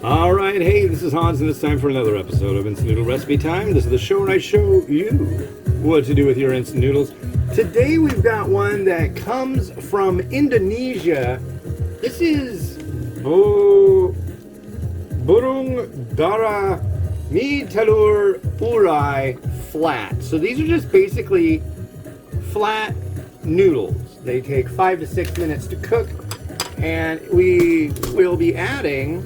All right, hey, this is Hans, and it's time for another episode of Instant Noodle Recipe Time. This is the show where I show you what to do with your instant noodles. Today we've got one that comes from Indonesia. This is Burung Dara Mi Telur Urai flat. So these are just basically flat noodles. They take 5 to 6 minutes to cook, and we will be adding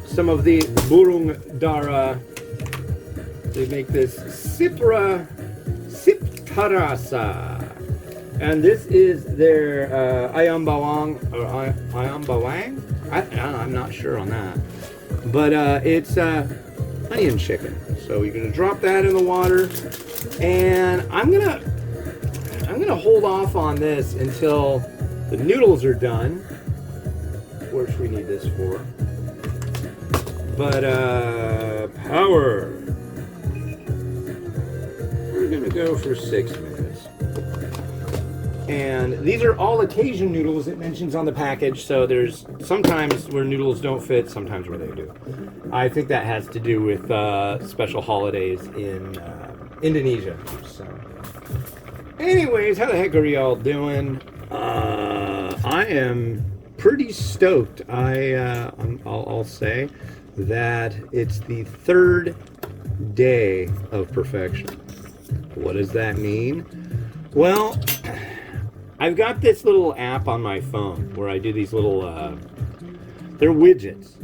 some of the Burung Dara. They make this Cipratasa. And this is their Ayam Bawang, or Ayam Bawang? I'm not sure on that. But it's onion chicken. So you're gonna drop that in the water, and I'm gonna hold off on this until the noodles are done, which we need this for. But power. We're gonna go for 6 minutes. And these are all occasion noodles it mentions on the package, so there's sometimes where noodles don't fit, sometimes where they do. I think that has to do with special holidays in Indonesia. So, anyways, how the heck are y'all doing? I am pretty stoked. I'll say that it's the third day of perfection. What does that mean? Well, I've got this little app on my phone where I do these little, they're widgets.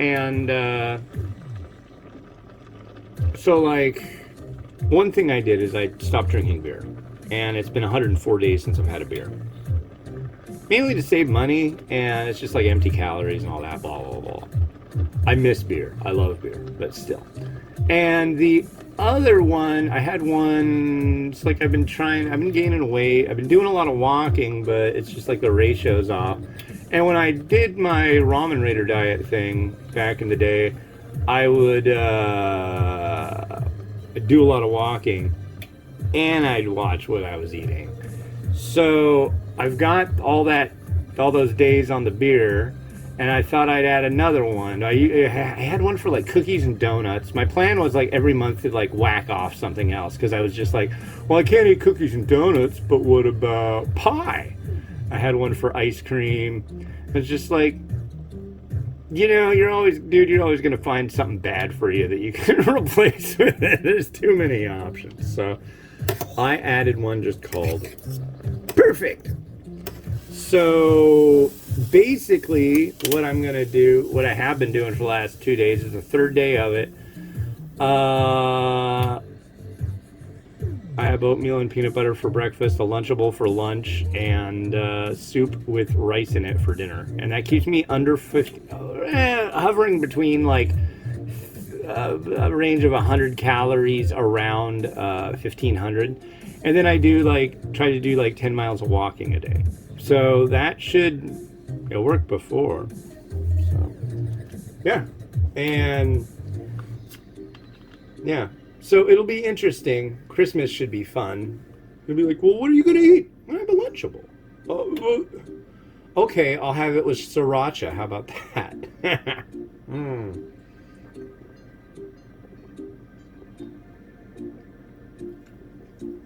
And, so like, one thing I did is I stopped drinking beer. And it's been 104 days since I've had a beer. Mainly to save money, and it's just like empty calories and all that, blah, blah, blah. I miss beer. I love beer, but still. And the other one, I had one, it's like I've been gaining weight. I've been doing a lot of walking, but it's just like the ratio's off. And when I did my Ramen Raider diet thing back in the day, I would do a lot of walking, and I'd watch what I was eating. So I've got all those days on the beer, and I thought I'd add another one. I had one for like cookies and donuts. My plan was like every month to like whack off something else, because I was just like, well, I can't eat cookies and donuts, but what about pie? I had one for ice cream. It's just like, you know, you're always going to find something bad for you that you can replace with it. There's too many options. So I added one just called Perfect. So basically what I'm going to do, what I have been doing for the last 2 days, is the third day of it. I have oatmeal and peanut butter for breakfast, a Lunchable for lunch, and soup with rice in it for dinner. And that keeps me under 50, hovering between like a range of 100 calories around 1,500. And then I try to do like 10 miles of walking a day. So that should work before. So, yeah. And yeah. So it'll be interesting. Christmas should be fun. You'll be like, well, what are you going to eat? I have a Lunchable. Okay, I'll have it with sriracha. How about that?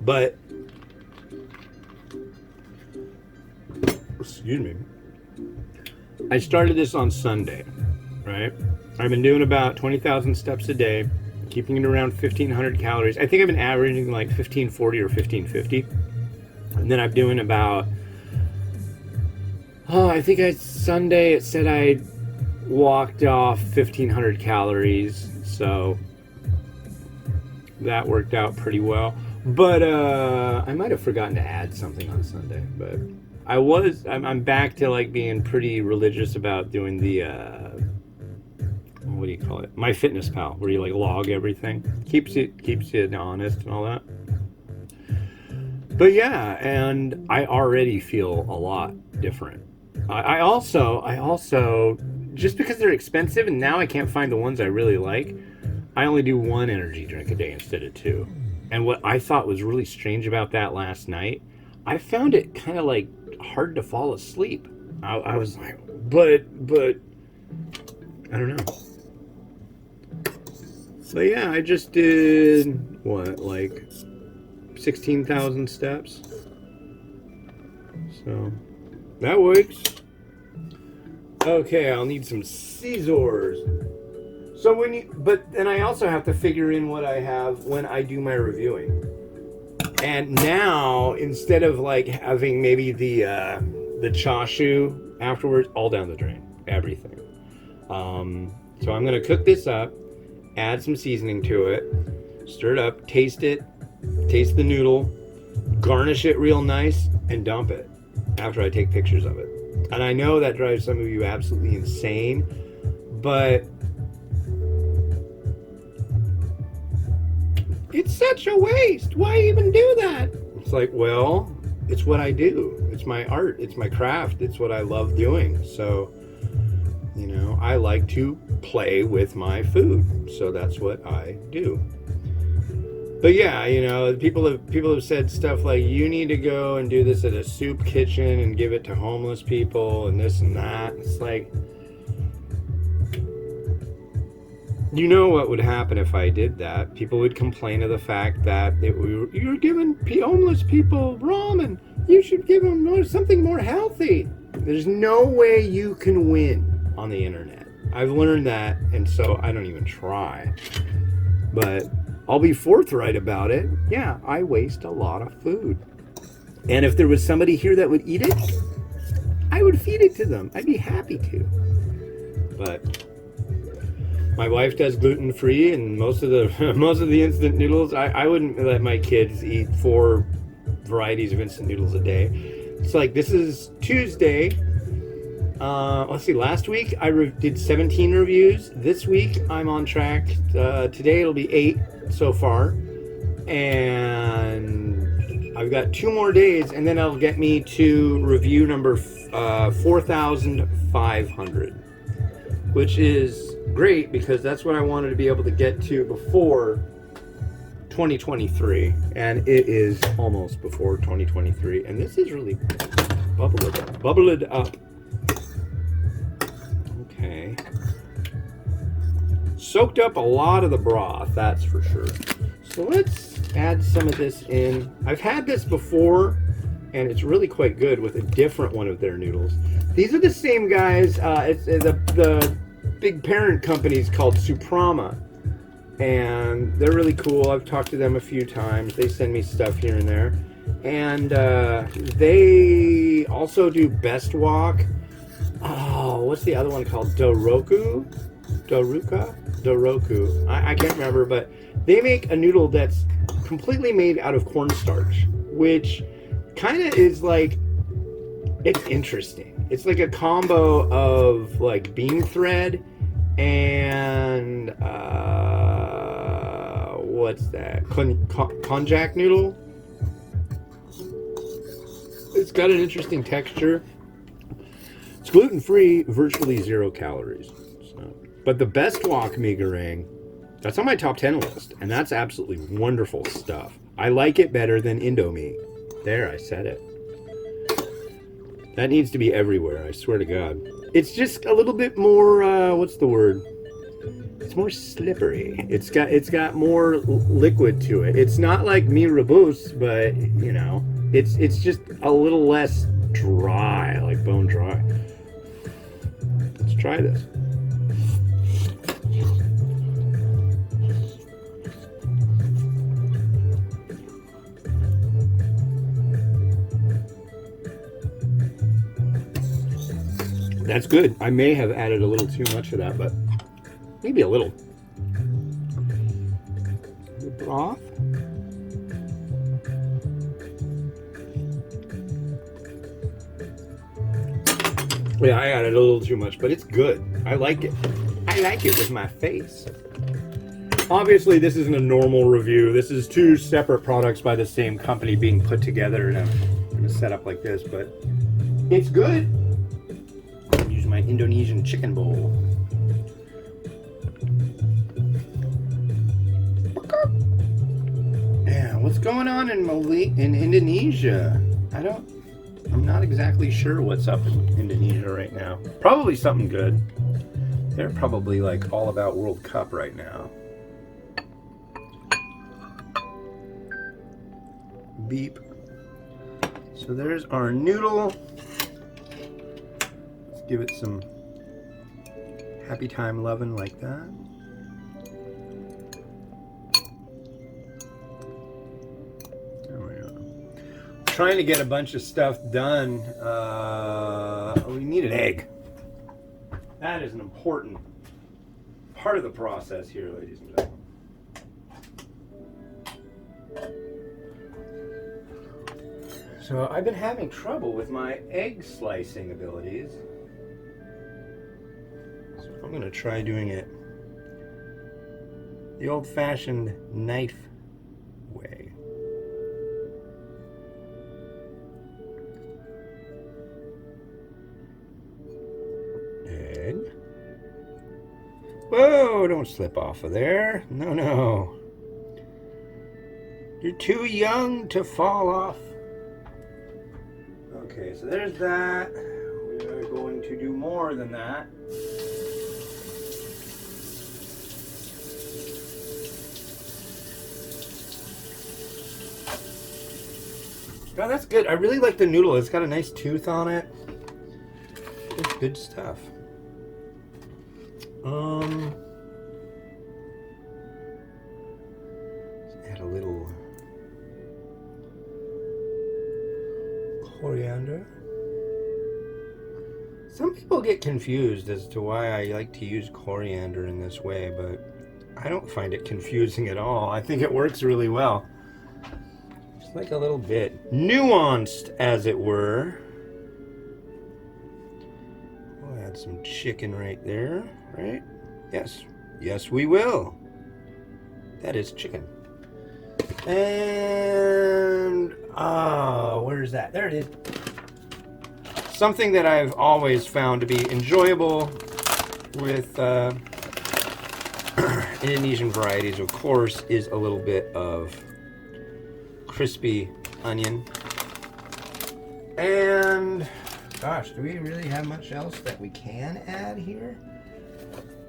But, excuse me, I started this on Sunday, right? I've been doing about 20,000 steps a day, keeping it around 1,500 calories. I think I've been averaging like 1,540 or 1,550. And then I'm doing about, Sunday it said I walked off 1,500 calories. So that worked out pretty well. But I might have forgotten to add something on Sunday. But I'm back to like being pretty religious about doing the, what do you call it? MyFitnessPal, where you like log everything. Keeps you honest and all that. But yeah, and I already feel a lot different. I also, just because they're expensive and now I can't find the ones I really like, I only do one energy drink a day instead of two. And what I thought was really strange about that last night, I found it kind of like hard to fall asleep. I was like, but I don't know. So yeah, I just did, what, like 16,000 steps? So, that works. Okay, I'll need some scissors. So but then I also have to figure in what I have when I do my reviewing. And now, instead of like having maybe the chashu afterwards, all down the drain, everything. So I'm gonna cook this up, add some seasoning to it, stir it up, taste the noodle, garnish it real nice, and dump it after I take pictures of it. And I know that drives some of you absolutely insane, but it's such a waste. Why even do that? It's like, well, it's what I do. It's my art. It's my craft. It's what I love doing. So, you know, I like to play with my food. So that's what I do. But yeah, you know, people have said stuff like, you need to go and do this at a soup kitchen and give it to homeless people and this and that. It's like, you know what would happen if I did that? People would complain of the fact that you're giving homeless people ramen. You should give them something more healthy. There's no way you can win on the internet. I've learned that, and so I don't even try. But I'll be forthright about it. Yeah, I waste a lot of food. And if there was somebody here that would eat it, I would feed it to them. I'd be happy to. But my wife does gluten-free, and most of the instant noodles, I wouldn't let my kids eat 4 varieties of instant noodles a day. It's like, this is Tuesday. Let's see, last week I did 17 reviews. This week I'm on track. Today it'll be 8 so far. And I've got 2 more days, and then it'll get me to review number 4,500. Which is great, because that's what I wanted to be able to get to before 2023. And it is almost before 2023. And this is really bubbled up. Okay. Soaked up a lot of the broth, that's for sure. So let's add some of this in. I've had this before, and it's really quite good with a different one of their noodles. These are the same guys. It's the big parent company's called Suprama, and they're really cool. I've talked to them a few times. They send me stuff here and there, and they also do Best Walk. Oh, what's the other one called? Doroku? I can't remember, but they make a noodle that's completely made out of cornstarch, which kind of is like, it's interesting. It's like a combo of like bean thread and what's that? Konjac noodle. It's got an interesting texture. It's gluten-free, virtually 0 calories. So, but the Best Walk mee goreng, that's on my top 10 list, and that's absolutely wonderful stuff. I like it better than Indomie. There, I said it. That needs to be everywhere, I swear to God. It's just a little bit more, what's the word? It's more slippery. It's got more liquid to it. It's not like mi rebus, but, you know, it's just a little less dry, like bone dry. Let's try this. That's good. I may have added a little too much of that, but maybe a little. The broth. Yeah, I added a little too much, but it's good. I like it. I like it with my face. Obviously, this isn't a normal review. This is 2 separate products by the same company being put together in a setup like this, but it's good. Use my Indonesian chicken bowl. Yeah, what's going on in Indonesia? I'm not exactly sure what's up in Indonesia right now. Probably something good. They're probably like all about World Cup right now. Beep. So there's our noodle. Let's give it some happy time loving like that. Trying to get a bunch of stuff done. We need an egg. That is an important part of the process here, ladies and gentlemen. So I've been having trouble with my egg slicing abilities. So I'm going to try doing it the old-fashioned knife way. Whoa, don't slip off of there. No, no. You're too young to fall off. Okay, so there's that. We are going to do more than that. Oh, that's good. I really like the noodle. It's got a nice tooth on it. It's good stuff. Let's add a little coriander. Some people get confused as to why I like to use coriander in this way, but I don't find it confusing at all. I think it works really well. Just like a little bit nuanced, as it were. We'll add some chicken right there. Right? Yes. Yes, we will. That is chicken. And, where's that? There it is. Something that I've always found to be enjoyable with Indonesian varieties, of course, is a little bit of crispy onion. And, gosh, do we really have much else that we can add here?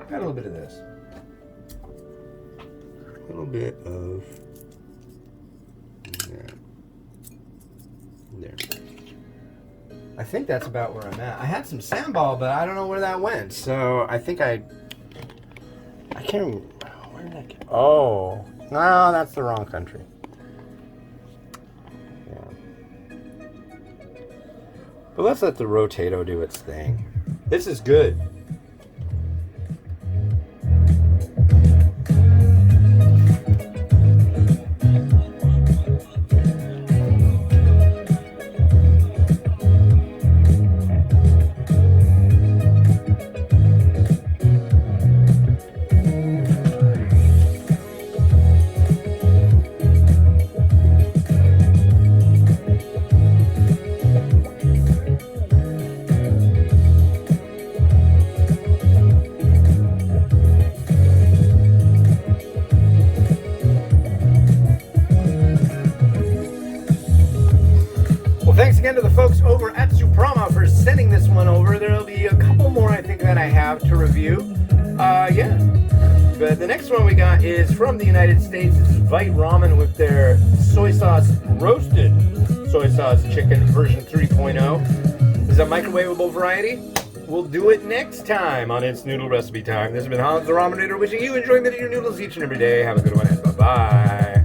Got a little bit of this. A little bit of that. There. I think that's about where I'm at. I had some sambal, but I don't know where that went. So I think I can't. Where did that go? Oh, no, that's the wrong country. Yeah. But let's let the rotato do its thing. This is good. Thanks again to the folks over at Cipratasa for sending this one over. There'll be a couple more, I think, that I have to review. Yeah. But the next one we got is from the United States. This is Vite Ramen with their soy sauce, roasted soy sauce chicken version 3.0. This is a microwavable variety. We'll do it next time on It's Noodle Recipe Time. This has been Hans the Ramenator wishing you enjoyment of your noodles each and every day. Have a good one and bye-bye.